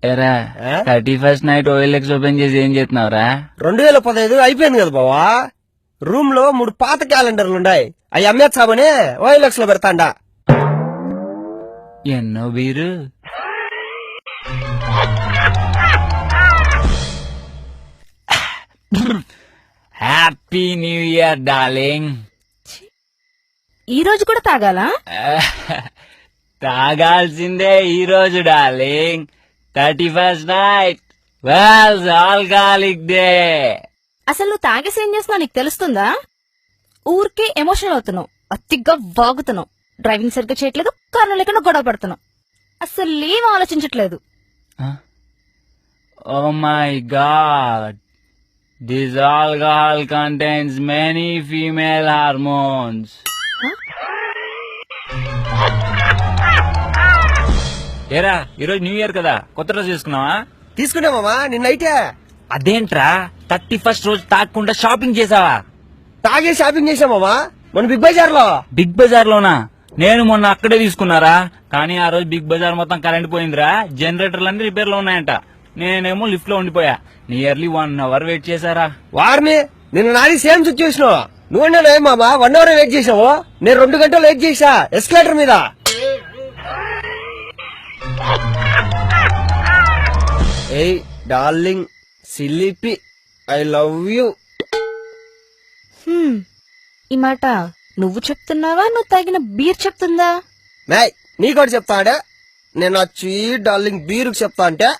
ఎరా 31st night OLX open చేసి ఏం చేస్తున్నావురా? 2015 అయిపోయింది కదా బావా. రూమ్ లో 3 పాత క్యాలెండర్లు ఉన్నాయి. అవి అమ్మేచ్చామని OLX లో పెడతాండా. ఎన్నో beer? Happy new year darling. ఈ రోజు కూడా తాగాలా? తాగాల్సిందే ఈ రోజు darling. 31st night wells alcoholic day. అసలు నువ్వు తాగేసి ఏం చేస్తున్నావు నీకు తెలుస్తుందా? ఊరికే ఎమోషనల్ అవుతున్నావు, అతిగా వాగుతున్నావు, డ్రైవింగ్ సరిగ్గా చేయట్లేదు, కారణం లేకుండా గొడవ పడుతున్నావు, అసలు ఏం ఆలోచించట్లేదు. Oh my god, this alcohol contains many female hormones. ఏరా ఈరోజు న్యూ ఇయర్ కదా, కొత్త డ్రెస్ తీసుకున్నావా? తీసుకున్నా మామా, నిన్నైతే. అదేంట్రా 31st రోజు తాగకుండా షాపింగ్ చేసావా? తాగే షాపింగ్ చేసామామా మన బిగ్ బజార్ లో. బిగ్ బజార్ లోనా? నేను మొన్న అక్కడే తీసుకున్నారా, కానీ ఆ రోజు బిగ్ బజార్ మొత్తం కరెంట్ పోయిందిరా. జనరేటర్లన్నీ రిపేర్ లో ఉన్నాయంట. నేనేమో లిఫ్ట్ లో ఉండిపోయా. నియర్లీ 1 hour వెయిట్ చేశారా. వారిని నిన్న నాది సేమ్ సిచ్యువేషన్. నువ్వు మామా 1 hour వెయిట్ చేసావు, నేను 2 గంటలు వెయిట్ చేసా ఎస్కలేటర్ మీద. ఏయ్ డార్లింగ్ సిల్లిపి, ఐ లవ్ యూ. ఈ మాట నువ్వు చెప్తున్నావా, నువ్వు తాగిన బీర్ చెప్తుందా? మేయ్ నీకోటి చెప్తాడే, నేను ఆ స్వీట్ డార్లింగ్ బీరుకు చెప్తా అంటే